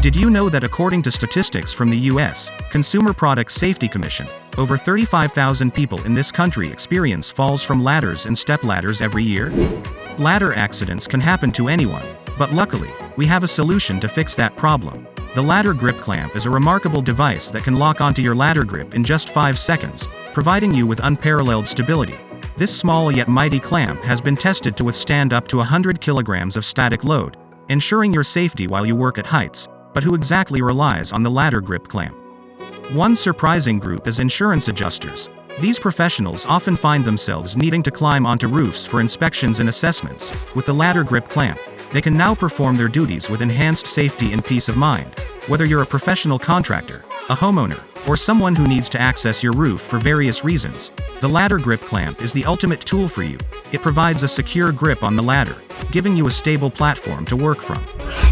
Did you know that according to statistics from the U.S. Consumer Product Safety Commission, over 35,000 people in this country experience falls from ladders and stepladders every year? Ladder accidents can happen to anyone, but luckily, we have a solution to fix that problem. The ladder grip clamp is a remarkable device that can lock onto your ladder grip in just 5 seconds, providing you with unparalleled stability. This small yet mighty clamp has been tested to withstand up to 100 kilograms of static load, ensuring your safety while you work at heights. But who exactly relies on the ladder grip clamp? One surprising group is insurance adjusters. These professionals often find themselves needing to climb onto roofs for inspections and assessments. With the ladder grip clamp, they can now perform their duties with enhanced safety and peace of mind. Whether you're a professional contractor, a homeowner, or someone who needs to access your roof for various reasons, the ladder grip clamp is the ultimate tool for you. It provides a secure grip on the ladder, giving you a stable platform to work from.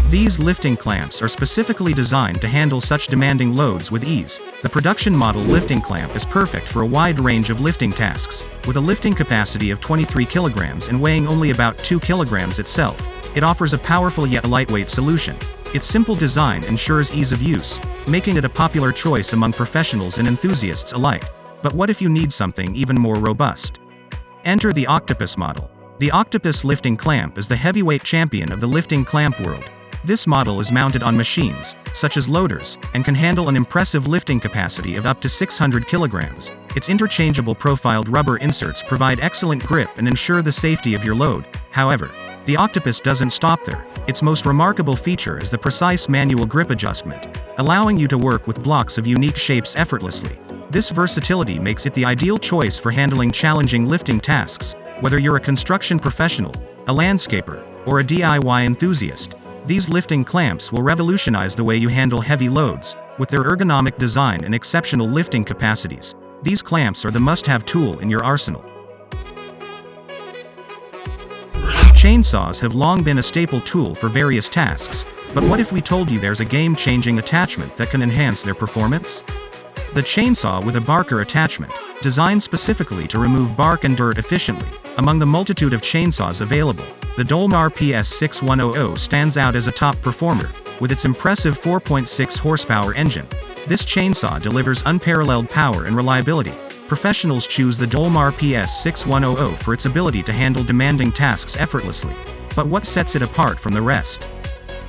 These lifting clamps are specifically designed to handle such demanding loads with ease. The production model lifting clamp is perfect for a wide range of lifting tasks. With a lifting capacity of 23 kilograms and weighing only about 2 kilograms itself, it offers a powerful yet lightweight solution. Its simple design ensures ease of use, making it a popular choice among professionals and enthusiasts alike. But what if you need something even more robust? Enter the Octopus model. The Octopus lifting clamp is the heavyweight champion of the lifting clamp world. This model is mounted on machines, such as loaders, and can handle an impressive lifting capacity of up to 600 kilograms. Its interchangeable profiled rubber inserts provide excellent grip and ensure the safety of your load. However, the Octopus doesn't stop there. Its most remarkable feature is the precise manual grip adjustment, allowing you to work with blocks of unique shapes effortlessly. This versatility makes it the ideal choice for handling challenging lifting tasks, whether you're a construction professional, a landscaper, or a DIY enthusiast. These lifting clamps will revolutionize the way you handle heavy loads. With their ergonomic design and exceptional lifting capacities, these clamps are the must-have tool in your arsenal. Chainsaws have long been a staple tool for various tasks, but what if we told you there's a game-changing attachment that can enhance their performance? The chainsaw with a Debarker attachment, designed specifically to remove bark and dirt efficiently. Among the multitude of chainsaws available, the Debarker PS6100 stands out as a top performer, with its impressive 4.6 horsepower engine. This chainsaw delivers unparalleled power and reliability. Professionals choose the Debarker PS6100 for its ability to handle demanding tasks effortlessly. But what sets it apart from the rest?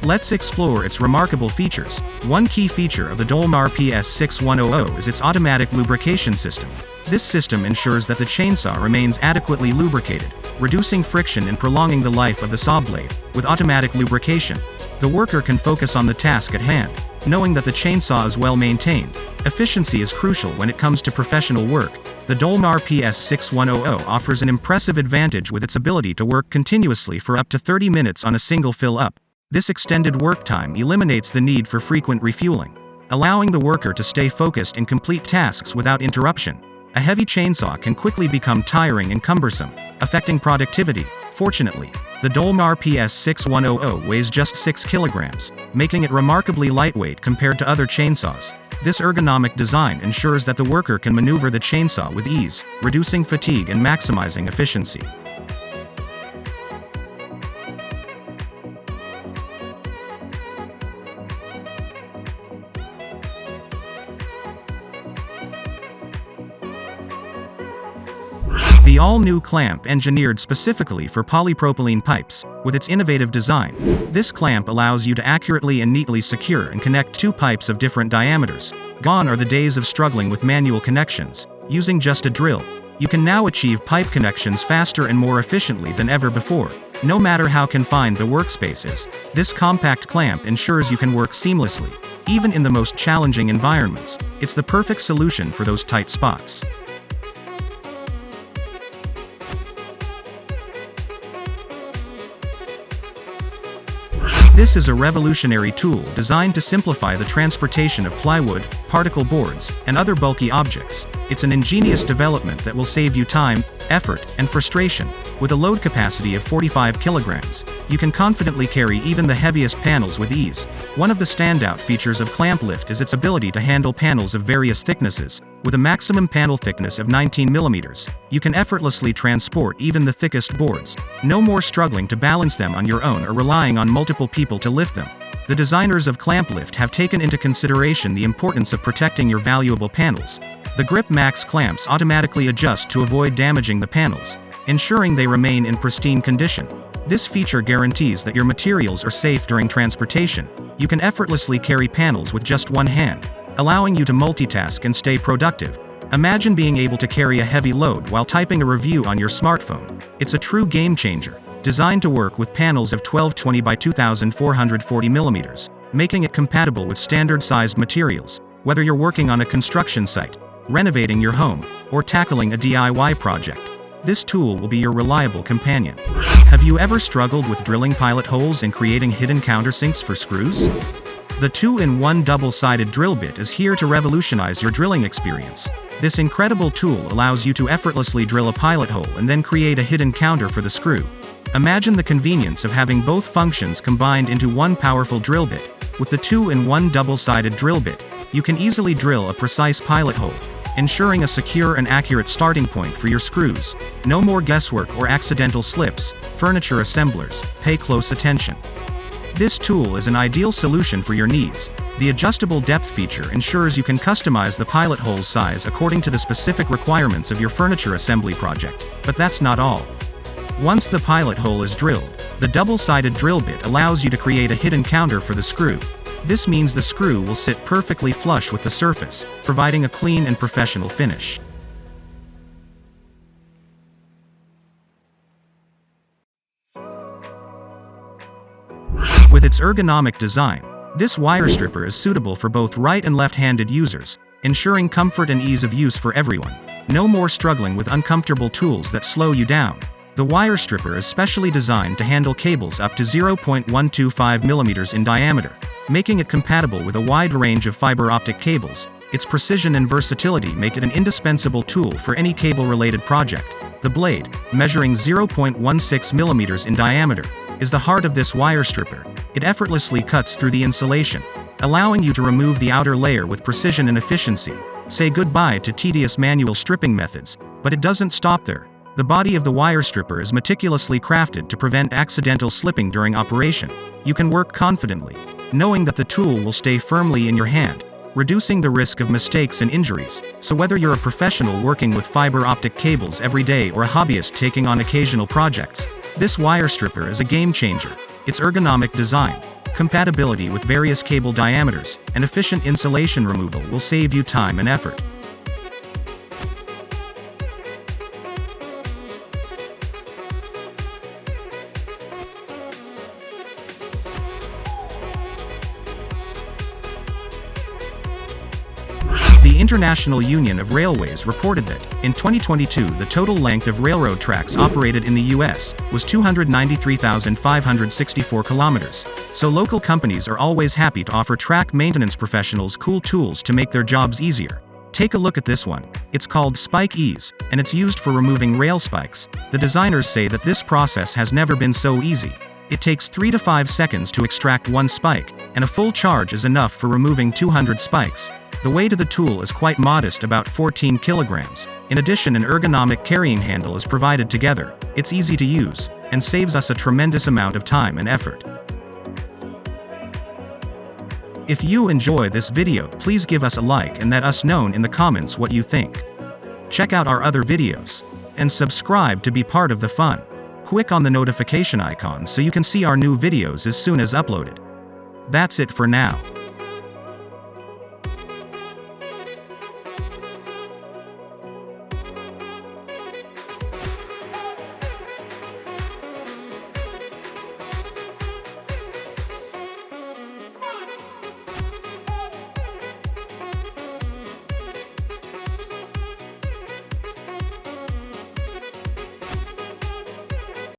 Let's explore its remarkable features. One key feature of the Debarker PS6100 is its automatic lubrication system. This system ensures that the chainsaw remains adequately lubricated, reducing friction and prolonging the life of the saw blade. With automatic lubrication, the worker can focus on the task at hand, knowing that the chainsaw is well maintained. Efficiency is crucial when it comes to professional work. The Debarker PS6100 offers an impressive advantage with its ability to work continuously for up to 30 minutes on a single fill-up. This extended work time eliminates the need for frequent refueling, allowing the worker to stay focused and complete tasks without interruption. A heavy chainsaw can quickly become tiring and cumbersome, affecting productivity. Fortunately, the Debarker PS6100 weighs just 6 kilograms, making it remarkably lightweight compared to other chainsaws. This ergonomic design ensures that the worker can maneuver the chainsaw with ease, reducing fatigue and maximizing efficiency. The all-new clamp engineered specifically for polypropylene pipes. With its innovative design, this clamp allows you to accurately and neatly secure and connect 2 pipes of different diameters. Gone are the days of struggling with manual connections. Using just a drill, you can now achieve pipe connections faster and more efficiently than ever before. No matter how confined the workspace is, this compact clamp ensures you can work seamlessly, even in the most challenging environments. It's the perfect solution for those tight spots. This is a revolutionary tool designed to simplify the transportation of plywood, particle boards, and other bulky objects. It's an ingenious development that will save you time, effort, and frustration. With a load capacity of 45 kilograms, you can confidently carry even the heaviest panels with ease. One of the standout features of Clamp Lift is its ability to handle panels of various thicknesses. With a maximum panel thickness of 19 millimeters, you can effortlessly transport even the thickest boards. No more struggling to balance them on your own or relying on multiple people to lift them. The designers of Clamp Lift have taken into consideration the importance of protecting your valuable panels. The Grip Max clamps automatically adjust to avoid damaging the panels, ensuring they remain in pristine condition. This feature guarantees that your materials are safe during transportation. You can effortlessly carry panels with just one hand, allowing you to multitask and stay productive. Imagine being able to carry a heavy load while typing a review on your smartphone. It's a true game changer, designed to work with panels of 1220 by 2440 millimeters, making it compatible with standard-sized materials. Whether you're working on a construction site, renovating your home, or tackling a DIY project, this tool will be your reliable companion. Have you ever struggled with drilling pilot holes and creating hidden countersinks for screws? The 2-in-1 double-sided drill bit is here to revolutionize your drilling experience. This incredible tool allows you to effortlessly drill a pilot hole and then create a hidden counter for the screw. Imagine the convenience of having both functions combined into one powerful drill bit. With the 2-in-1 double-sided drill bit, you can easily drill a precise pilot hole, ensuring a secure and accurate starting point for your screws. No more guesswork or accidental slips. Furniture assemblers, pay close attention. This tool is an ideal solution for your needs. The adjustable depth feature ensures you can customize the pilot hole size according to the specific requirements of your furniture assembly project. But that's not all. Once the pilot hole is drilled, the double-sided drill bit allows you to create a hidden counter for the screw. This means the screw will sit perfectly flush with the surface, providing a clean and professional finish. With its ergonomic design, this wire stripper is suitable for both right and left-handed users, ensuring comfort and ease of use for everyone. No more struggling with uncomfortable tools that slow you down. The wire stripper is specially designed to handle cables up to 0.125 millimeters in diameter, making it compatible with a wide range of fiber optic cables. Its precision and versatility make it an indispensable tool for any cable-related project. The blade, measuring 0.16 millimeters in diameter, is the heart of this wire stripper. It effortlessly cuts through the insulation, allowing you to remove the outer layer with precision and efficiency. Say goodbye to tedious manual stripping methods, but it doesn't stop there. The body of the wire stripper is meticulously crafted to prevent accidental slipping during operation. You can work confidently, knowing that the tool will stay firmly in your hand, reducing the risk of mistakes and injuries. So whether you're a professional working with fiber optic cables every day or a hobbyist taking on occasional projects, this wire stripper is a game changer. Its ergonomic design, compatibility with various cable diameters, and efficient insulation removal will save you time and effort. The International Union of Railways reported that, in 2022, the total length of railroad tracks operated in the U.S. was 293,564 kilometers. So local companies are always happy to offer track maintenance professionals cool tools to make their jobs easier. Take a look at this one. It's called SpikeEase, and it's used for removing rail spikes. The designers say that this process has never been so easy. It takes 3 to 5 seconds to extract one spike, and a full charge is enough for removing 200 spikes. The weight of the tool is quite modest, about 14 kilograms. In addition, an ergonomic carrying handle is provided together. It's easy to use, and saves us a tremendous amount of time and effort. If you enjoy this video, please give us a like and let us know in the comments what you think. Check out our other videos, and subscribe to be part of the fun. Click on the notification icon so you can see our new videos as soon as uploaded. That's it for now.